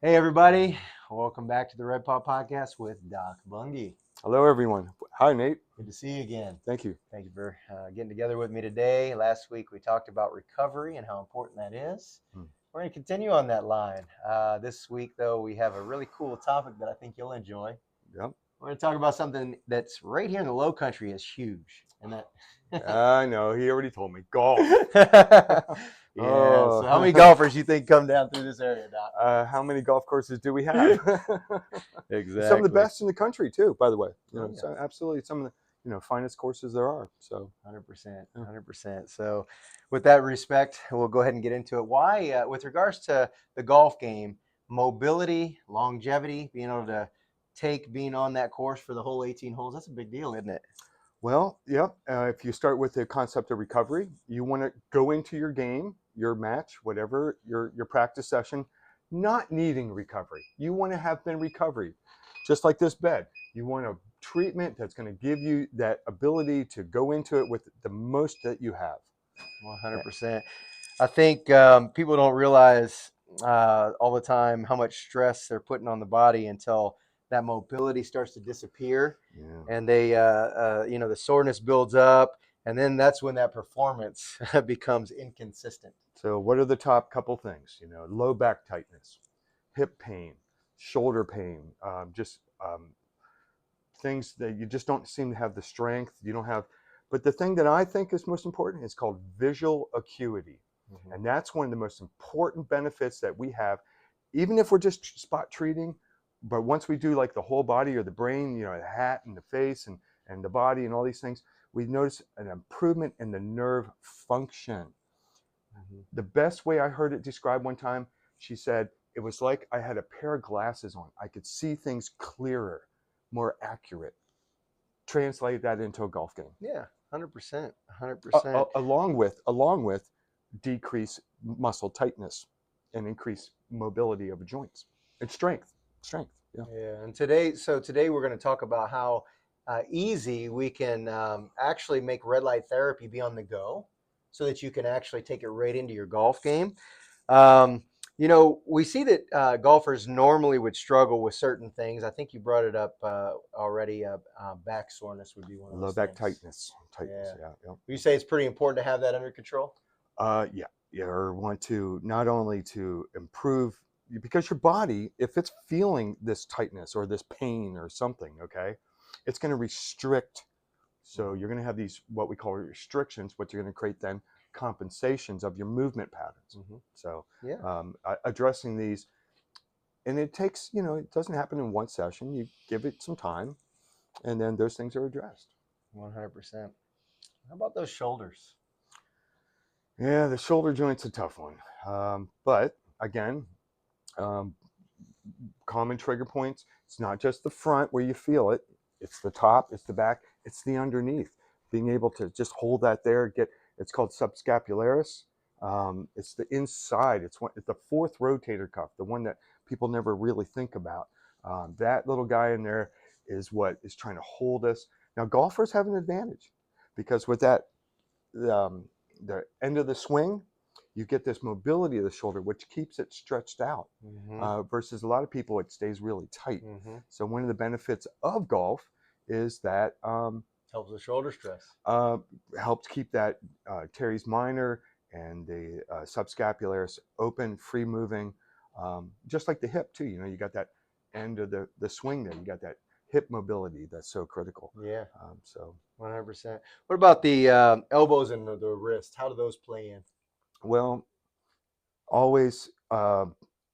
Hey, everybody. Welcome back to the Red Paw Podcast with Doc Bunge. Hello, everyone. Hi, Nate. Good to see you again. Thank you. Thank you for getting together with me today. Last week we talked about recovery and how important that is. Hmm. We're going to continue on that line. This week, though, we have a really cool topic that I think you'll enjoy. Yep. We're going to talk about something that's right here in the Low Country is huge, and that. I know. He already told me. Golf. Yeah. Oh. So how many golfers you think come down through this area, Doc? How many golf courses do we have? Exactly. Some of the best in the country, too, by the way. Oh, yeah. So absolutely some of the finest courses there are. So 100%, 100%. So, with that respect, we'll go ahead and get into it. Why, with regards to the golf game, mobility, longevity, being able to being on that course for the whole 18 holes, that's a big deal, isn't it? Well, yep. If you start with the concept of recovery, you want to go into your game, your match, whatever, your practice session, not needing recovery. You want to have been recovery. Just like this bed. You want a treatment that's going to give you that ability to go into it with the most that you have. 100%. I think people don't realize all the time how much stress they're putting on the body until that mobility starts to disappear, Yeah. and they, the soreness builds up, and then that's when that performance becomes inconsistent. So what are the top couple things? Low back tightness, hip pain, shoulder pain, just things that you just don't seem to have the strength. You don't have. But the thing that I think is most important is called visual acuity. Mm-hmm. And that's one of the most important benefits that we have, even if we're just spot treating. But once we do like the whole body or the brain, the hat and the face and the body and all these things, we notice an improvement in the nerve function. Mm-hmm. The best way I heard it described one time, she said, it was like I had a pair of glasses on. I could see things clearer, more accurate. Translate that into a golf game. Yeah, 100%, 100%. Along with decrease muscle tightness and increase mobility of the joints and strength. Yeah. Yeah, and today we're going to talk about how easy we can actually make red light therapy be on the go, so that you can actually take it right into your golf game. Um, we see that golfers normally would struggle with certain things. I think you brought it up already. Back soreness would be one of Low those back things. tightness. Yeah. Yeah. You say it's pretty important to have that under control? Yeah. Or want to not only to improve, because your body, if it's feeling this tightness or this pain or something, okay, it's going to restrict. So you're going to have these what we call restrictions, what you're going to create then compensations of your movement patterns. Mm-hmm. So Yeah. addressing these, and it takes, it doesn't happen in one session. You give it some time, and then those things are addressed. 100%. How about those shoulders? Yeah, the shoulder joint's a tough one. But again, um, common trigger points. It's not just the front where you feel it. It's the top, it's the back, it's the underneath. Being able to just hold that there, it's called subscapularis. It's the inside. It's the fourth rotator cuff, the one that people never really think about. That little guy in there is what is trying to hold us. Now, golfers have an advantage because with that, the end of the swing, you get this mobility of the shoulder, which keeps it stretched out. Mm-hmm. Versus a lot of people, it stays really tight. Mm-hmm. So one of the benefits of golf is that Helps with shoulder stress. helps keep that teres minor and the subscapularis open, free moving, just like the hip too. You got that end of the swing there. You got that hip mobility that's so critical. Yeah. So 100%. What about the elbows and the wrist? How do those play in? well, always,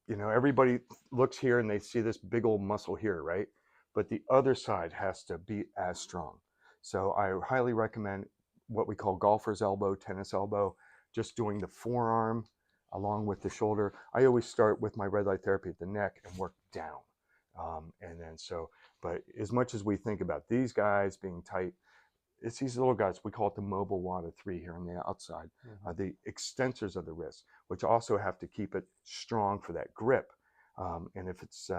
everybody looks here and they see this big old muscle here, right? But the other side has to be as strong. So I highly recommend what we call golfer's elbow, tennis elbow, just doing the forearm along with the shoulder. I always start with my red light therapy at the neck and work down. But as much as we think about these guys being tight, it's these little guys. We call it the mobile WADA 3 here on the outside, the extensors of the wrist, which also have to keep it strong for that grip. And if it's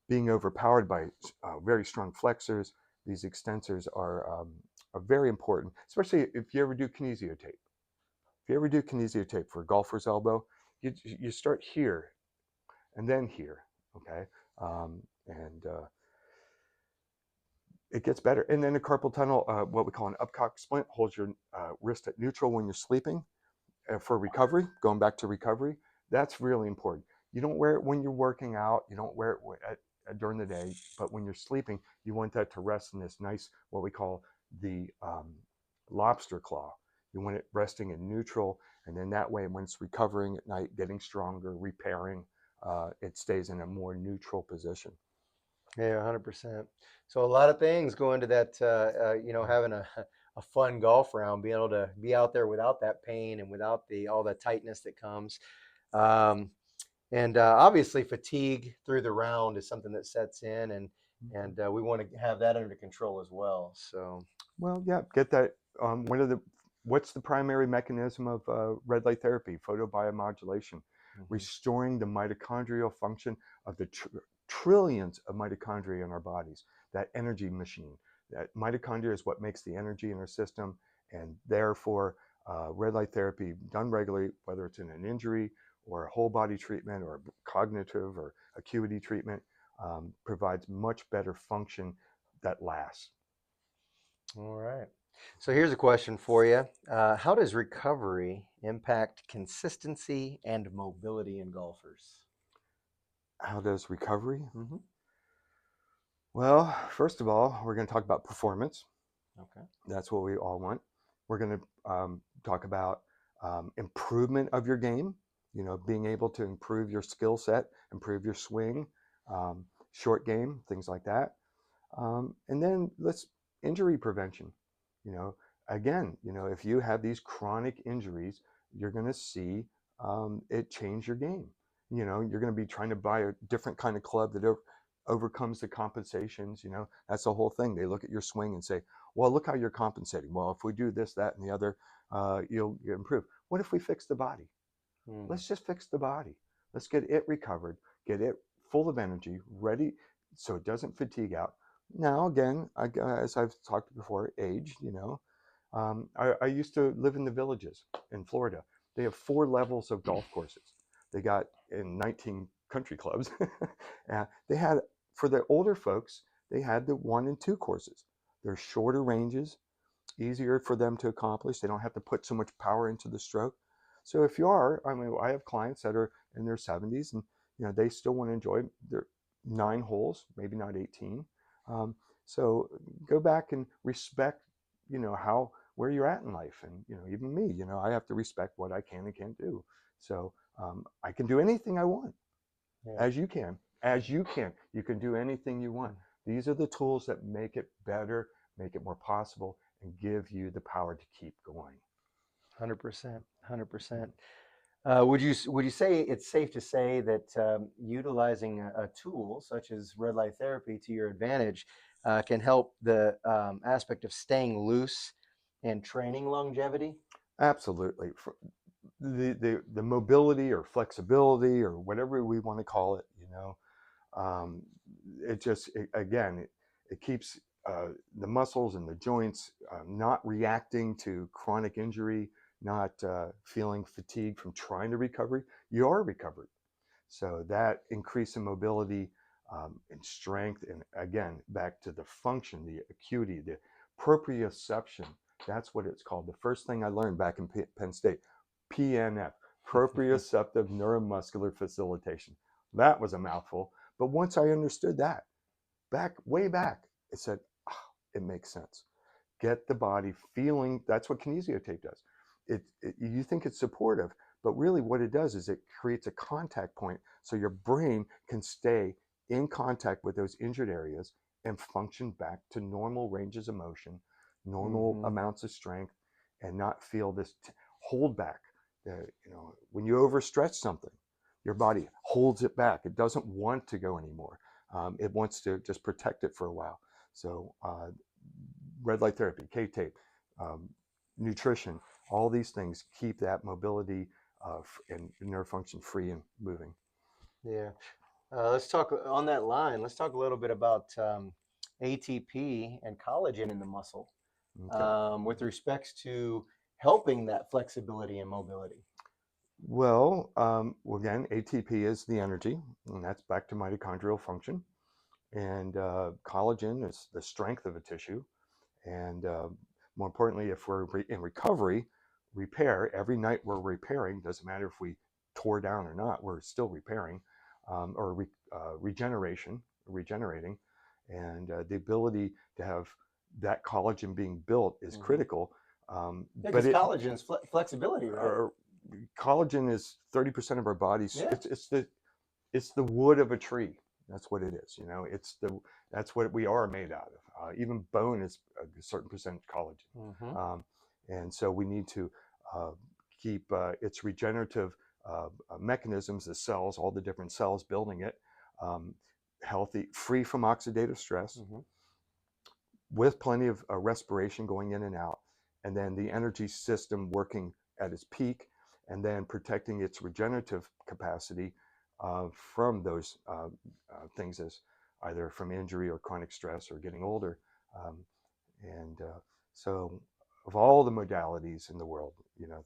being overpowered by very strong flexors, these extensors are very important, especially if you ever do kinesiotape. If you ever do kinesiotape for a golfer's elbow, you start here and then here. Okay, and it gets better. And then the carpal tunnel, what we call an upcock splint, holds your wrist at neutral when you're sleeping for recovery. Going back to recovery, that's really important. You don't wear it when you're working out. You don't wear it during the day, but when you're sleeping, you want that to rest in this nice, what we call the lobster claw. You want it resting in neutral, and then that way, when it's recovering at night, getting stronger, repairing, it stays in a more neutral position. Yeah, 100%. So a lot of things go into that, having a fun golf round, being able to be out there without that pain and without all the tightness that comes. Um, and obviously fatigue through the round is something that sets in, and we want to have that under control as well. So, Well, yeah, get that. What's the primary mechanism of red light therapy? Photobiomodulation, mhm. restoring the mitochondrial function of the trillions of mitochondria in our bodies, that energy machine. That mitochondria is what makes the energy in our system, and therefore, red light therapy done regularly, whether it's in an injury or a whole body treatment or cognitive or acuity treatment, provides much better function that lasts. All right. So here's a question for you. How does recovery impact consistency and mobility in golfers? How does recovery? Hmm. Well, first of all, we're going to talk about performance. Okay. That's what we all want. We're going to talk about improvement of your game, being able to improve your skill set, improve your swing, um, short game, things like that. And then let's injury prevention. You know, again, if you have these chronic injuries, you're going to see it change your game. You're going to be trying to buy a different kind of club that overcomes the compensations. That's the whole thing. They look at your swing and say, well, look how you're compensating. Well, if we do this, that, and the other, you'll improve. What if we fix the body? Mm. Let's just fix the body. Let's get it recovered, get it full of energy, ready so it doesn't fatigue out. Now, again, as I've talked before, age, I used to live in the villages in Florida. They have 4 levels of golf courses. They got in 19 country clubs. They had, for the older folks, they had the 1 and 2 courses. They're shorter ranges, easier for them to accomplish. They don't have to put so much power into the stroke. So if you are, I mean, I have clients that are in their 70s, and they still want to enjoy their 9 holes, maybe not 18. Um, so go back and respect, how where you're at in life, and even me, I have to respect what I can and can't do. So I can do anything I want, Yeah. as you can, you can do anything you want. These are the tools that make it better, make it more possible, and give you the power to keep going. 100%. 100%. Would you say it's safe to say that utilizing a tool such as red light therapy to your advantage can help the aspect of staying loose and training longevity? Absolutely. The mobility or flexibility or whatever we want to call it, um, it keeps the muscles and the joints not reacting to chronic injury, not feeling fatigue from trying to recover. You are recovered. So that increase in mobility and strength, and again, back to the function, the acuity, the proprioception. That's what it's called. The first thing I learned back in Penn State, PNF, proprioceptive neuromuscular facilitation. That was a mouthful. But once I understood that, way back, it said, oh, it makes sense. Get the body feeling. That's what kinesiotape does. You think it's supportive, but really what it does is it creates a contact point so your brain can stay in contact with those injured areas and function back to normal ranges of motion, normal Hmm. amounts of strength, and not feel this hold back. When you overstretch something, your body holds it back. It doesn't want to go anymore. It wants to just protect it for a while. So red light therapy, K-tape, um, nutrition, all these things keep that mobility and nerve function free and moving. Yeah. Let's talk on that line. Let's talk a little bit about ATP and collagen in the muscle Okay. with respects to helping that flexibility and mobility. Well, again, ATP is the energy, and that's back to mitochondrial function. And collagen is the strength of a tissue. And more importantly, if we're in recovery, repair, every night we're repairing, doesn't matter if we tore down or not, we're still repairing, regenerating. And the ability to have that collagen being built is critical. Yeah, But because collagen is flexibility, right? Collagen is 30% of our bodies. Yeah. It's the wood of a tree. That's what it is. That's what we are made out of. Even bone is a certain percent collagen, and so we need to uh, keep its regenerative mechanisms, the cells, all the different cells building it, healthy, free from oxidative stress, with plenty of respiration going in and out, and then the energy system working at its peak, and then protecting its regenerative capacity from those things, as either from injury or chronic stress or getting older. Um, and so, of all the modalities in the world,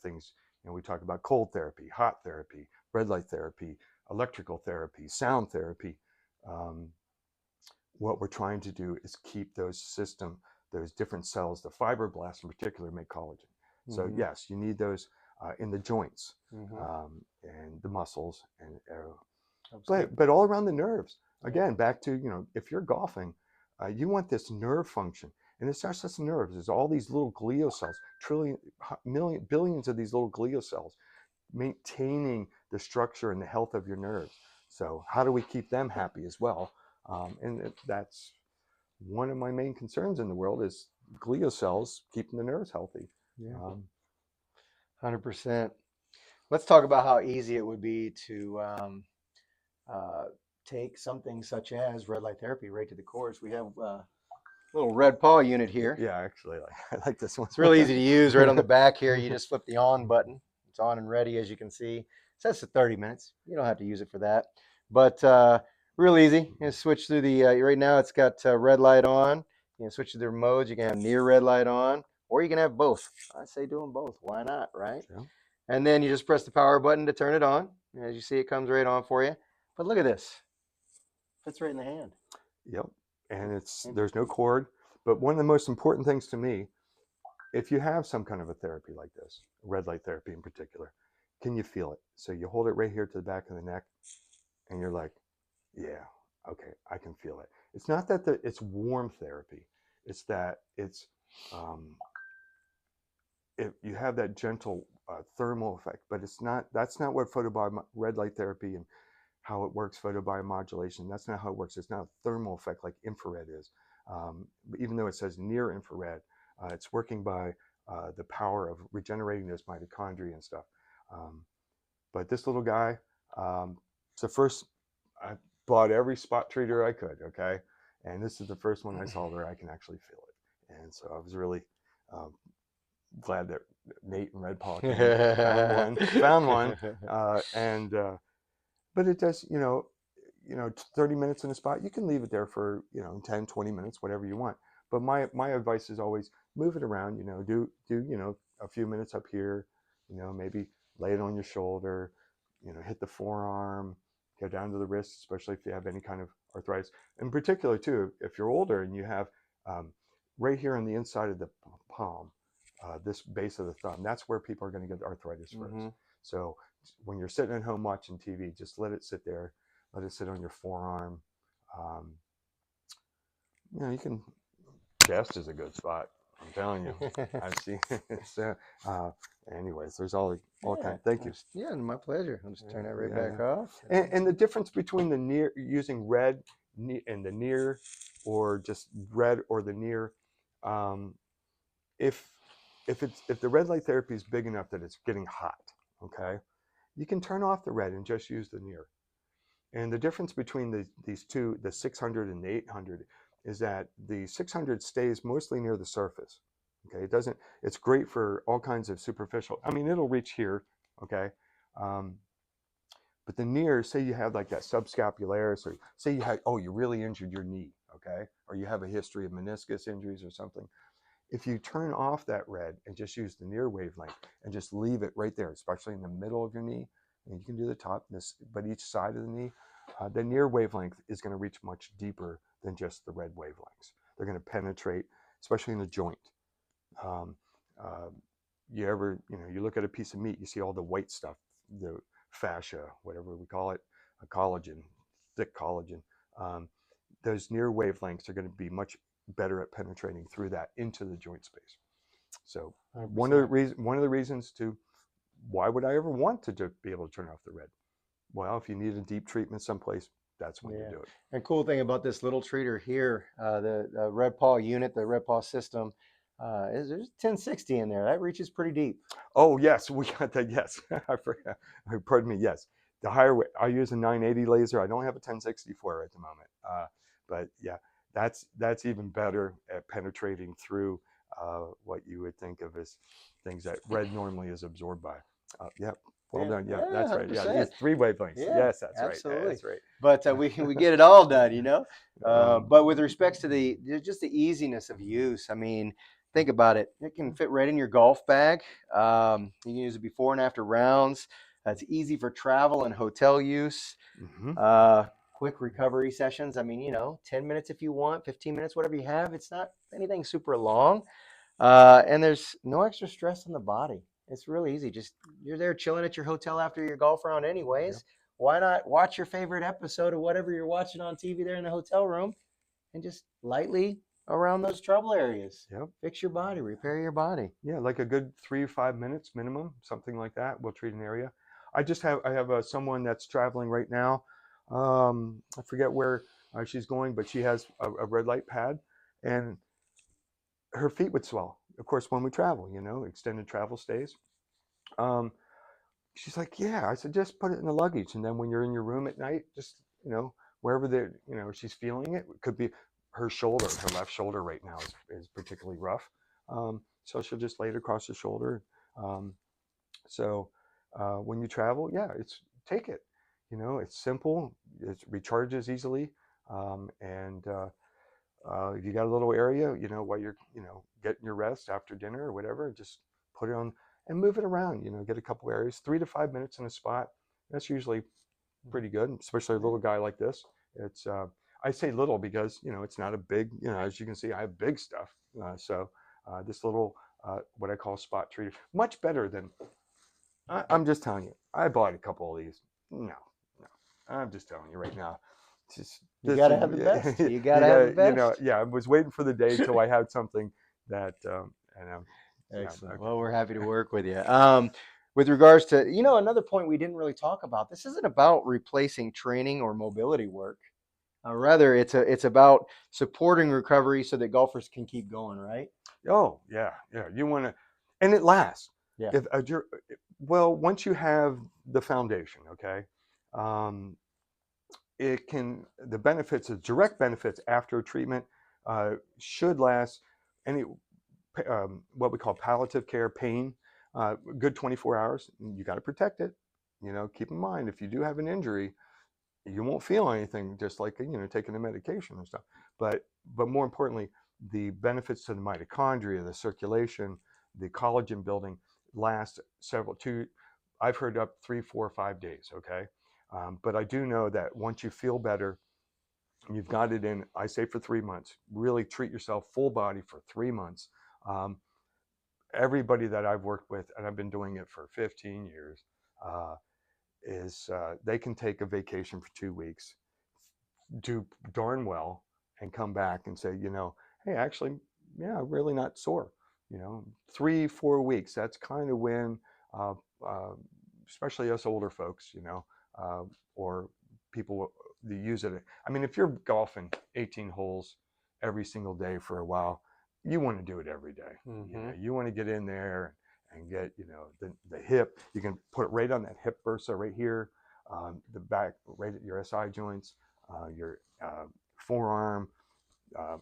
things, we talk about cold therapy, hot therapy, red light therapy, electrical therapy, sound therapy. Um, what we're trying to do is keep those different cells, the fibroblasts in particular, make collagen. So yes, you need those in the joints and the muscles, and but all around the nerves. Again, back to if you're golfing, you want this nerve function, and it's not just nerves. There's all these little glial cells, billions of these little glial cells, maintaining the structure and the health of your nerves. So how do we keep them happy as well? And that's one of my main concerns in the world is glial cells keeping the nerves healthy. Yeah. 100%. Let's talk about how easy it would be to uh, take something such as red light therapy right to the course. We have a little Red Paw unit here. Yeah, actually, I like this one. It's really easy to use. Right on the back here, you just flip the on button. It's on and ready, as you can see. It says to 30 minutes. You don't have to use it for that. But real easy. You switch through the, right now it's got red light on. You can switch to the modes. You can have near red light on, or you can have both. I say do them both. Why not, right? Yeah. And then you just press the power button to turn it on. As you see, it comes right on for you. But look at this. Fits right in the hand. Yep. And there's no cord. But one of the most important things to me, if you have some kind of a therapy like this, red light therapy in particular, can you feel it? So you hold it right here to the back of the neck, and you're like, yeah, okay, I can feel it. It's not that it's warm therapy. It's that you have that gentle thermal effect, but it's not. That's not what red light therapy and how it works. Photobiomodulation. That's not how it works. It's not a thermal effect like infrared is. Even though it says near infrared, it's working by the power of regenerating those mitochondria and stuff. But this little guy, it's the first. I bought every spot treater I could. Okay, and this is the first one I saw where I can actually feel it, and so I was really glad that Nate and Red Paw found one, but it does, 30 minutes in a spot, you can leave it there for 10, 20 minutes, whatever you want. But my advice is always move it around. Do a few minutes up here, maybe lay it on your shoulder, hit the forearm, go down to the wrist, especially if you have any kind of arthritis. In particular, too, if you're older and you have right here on the inside of the palm, this base of the thumb, that's where people are going to get arthritis first. So when you're sitting at home watching TV, just let it sit there. Let it sit on your forearm. You can. Chest is a good spot. I'm telling you. I've seen it. Anyways, there's all kinds. Thank you. Yeah, my pleasure. I'll just turn that right back off. And the difference between the near using red and the near, or just red or the near, if the red light therapy is big enough that it's getting hot, okay, you can turn off the red and just use the near. And the difference between these two, the 600 and the 800, is that the 600 stays mostly near the surface. Okay, it's great for all kinds of superficial. I mean, it'll reach here. Okay, but the near, say you have like that subscapularis, or say you really injured your knee. Okay, or you have a history of meniscus injuries or something. If you turn off that red and just use the near wavelength and just leave it right there, especially in the middle of your knee, and you can do the top, but each side of the knee, the near wavelength is going to reach much deeper than just the red wavelengths. They're going to penetrate, especially in the joint. Um, uh, you look at a piece of meat, you see all the white stuff, the fascia, whatever we call it, a collagen, thick collagen. Um, those near wavelengths are going to be much better at penetrating through that into the joint space. So 100%. one of the reasons to why would I ever want to just be able to turn off the red? Well, if you need a deep treatment someplace, that's when you Yeah. do it. And cool thing about this little treater here, the Red Paw unit, the Red Paw system, there's 1060 in there. That reaches pretty deep. Oh yes, we got that. Yes, I forgot. Pardon me. Yes, the higher I use a 980 laser. I don't have a 1060 for it at the moment. But yeah, that's even better at penetrating through what you would think of as things that red normally is absorbed by. Yep. Well Yeah, done. Yeah, yeah, that's right. Yeah, use 100%. 3 wavelengths. Yeah, Yes, that's right. absolutely. That's right. But we get it all done, Um, But with respects to just the easiness of use, I mean, think about it. It can fit right in your golf bag. You can use it before and after rounds. It's easy for travel and hotel use. mhm. Uh, Quick recovery sessions. I mean, 10 minutes if you want, 15 minutes, whatever you have. It's not anything super long. And there's no extra stress on the body. It's really easy. Just you're there chilling at your hotel after your golf round, Yep. anyways. Why not watch your favorite episode of whatever you're watching on TV there in the hotel room and just lightly around those trouble areas? Yep. Fix your body, repair your body. Yeah, like a good 3 to 5 minutes minimum, something like that. We'll treat an area. I have someone that's traveling right now. I forget where she's going, but she has a red light pad, and her feet would swell. Of course, when we travel, extended travel stays. Um, she's like, yeah. I said, just put it in the luggage, and then when you're in your room at night, just wherever she's feeling it. It could be her shoulder, her left shoulder right now is particularly rough. So she'll just lay it across the shoulder. Um, so when you travel, yeah, take it. It's simple. It recharges easily, and if you got a little area, while you're getting your rest after dinner or whatever, just put it on and move it around. Get a couple areas, 3 to 5 minutes in a spot. That's usually pretty good, especially a little guy like this. It's I say little because it's not a big. As you can see, I have big stuff. So this little what I call spot treater, much better than. I'm just telling you. I bought a couple of these. No, no. I'm just telling you right now. Just You got to have the best. You got you to have got the best. yeah. I was waiting for the day till I had something that and yeah. Excellent. Okay. Well, we're happy to work with you. With regards to, another point we didn't really talk about, this isn't about replacing training or mobility work. Rather, it's about supporting recovery so that golfers can keep going, right? Oh yeah, yeah. You want to, and it lasts. Yeah. If well, once you have the foundation, okay, um, the benefits, the direct benefits after treatment should last any what we call palliative care pain, good 24 hours. You got to protect it. Keep in mind if you do have an injury, you won't feel anything, just like taking the medication and stuff. But more importantly, the benefits to the mitochondria, the circulation, the collagen building last I've heard up 3, 4, 5 days. Okay, but I do know that once you feel better, you've got it in. I say for 3 months. Really treat yourself full body for 3 months. Um, Everybody that I've worked with, and I've been doing it for 15 years. Is they can take a vacation for 2 weeks, do darn well, and come back and say, hey, actually, yeah, I'm really not sore. 3, 4 weeks. That's kind of when, uh, uh, especially us older folks, or people that use it. I mean, if you're golfing 18 holes every single day for a while, you want to do it every day. Mm-hmm. You want to get in there and get the hip. You can put it right on that hip bursa right here, the back right at your SI joints, your forearm, uh,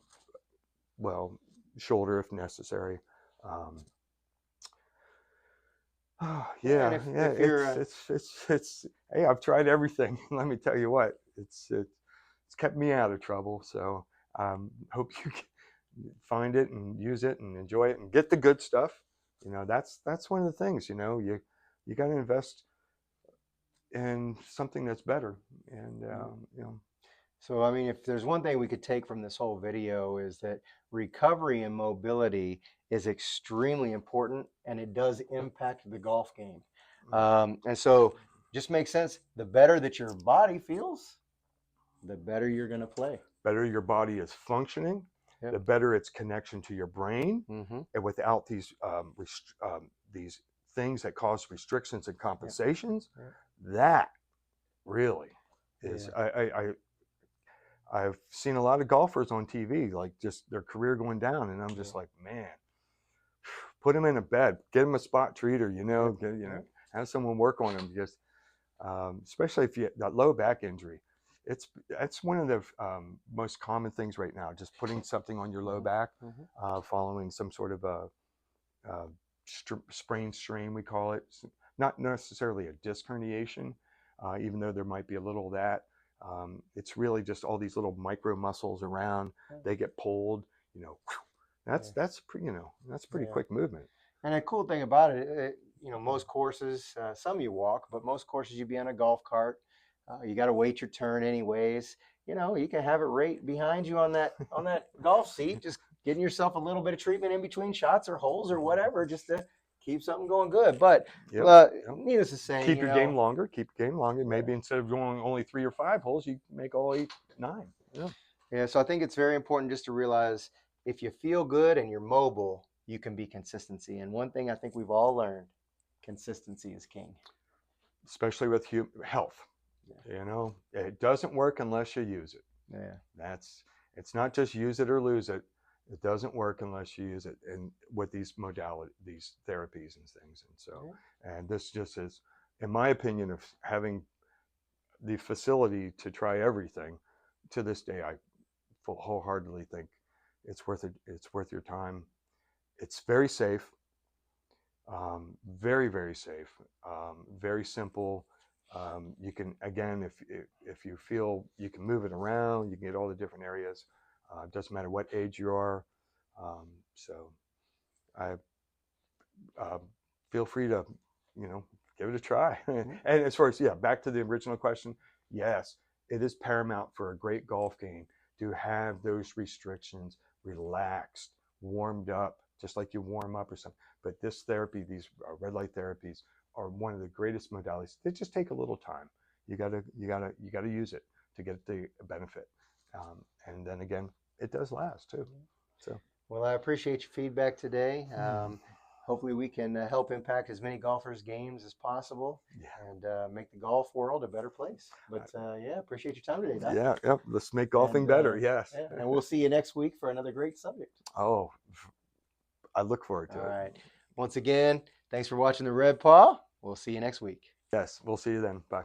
well, shoulder if necessary. Um, Yeah, and yeah, yeah, if you're it's. Hey, I've tried everything. Let me tell you what, it's kept me out of trouble. So hope you find it and use it and enjoy it and get the good stuff. That's one of the things. You got to invest in something that's better. And So, I mean, if there's one thing we could take from this whole video is that recovery and mobility is extremely important, and it does impact the golf game. And so, just makes sense. The better that your body feels, the better you're going to play. better your body is functioning, Yep. the better its connection to your brain, and without these things that cause restrictions and compensations, that really is. I've seen a lot of golfers on TV, like just their career going down, and I'm just like, man, put them in a bed, get them a spot treater, have someone work on them, just especially if you that low back injury. That's one of the most common things right now. Just putting something on your low back, following some sort of a sprain strain, we call it. Not necessarily a disc herniation, even though there might be a little of that. It's really just all these little micro muscles around. They get pulled. That's pretty quick movement. And the cool thing about it, most courses, some you walk, but most courses you be on a golf cart. You got to wait your turn anyways. You can have it right behind you on that golf seat, just getting yourself a little bit of treatment in between shots or holes or whatever, just to keep something going good. But needless to say, keep your game longer. Maybe instead of going only 3 or 5 holes, you make all 8, 9. Yeah. So I think it's very important just to realize if you feel good and you're mobile, you can be consistency. And one thing I think we've all learned, consistency is king. Especially with health. It doesn't work unless you use it. It's not just use it or lose it. It doesn't work unless you use it, and with these modalities, these therapies and things. And so, and this just is, in my opinion, of having the facility to try everything. To this day, I wholeheartedly think it's worth it. It's worth your time. It's very safe, very, very safe, very simple. You can, again, if you feel you can move it around, you can get all the different areas. It doesn't matter what age you are. So I feel free to, give it a try. And as far as, back to the original question, yes, it is paramount for a great golf game to have those restrictions relaxed, warmed up, just like you warm up or something. But this therapy, these red light therapies, are one of the greatest modalities. They just take a little time. You gotta use it to get the benefit, and then again, it does last too. So, well, I appreciate your feedback today. Hopefully, we can help impact as many golfers' games as possible, and make the golf world a better place. But appreciate your time today, Doc. Yeah. Let's make golfing better. Yes. And we'll see you next week for another great subject. Oh, I look forward to it. All right. Once again, thanks for watching the Red Paw. We'll see you next week. Yes, we'll see you then. Bye.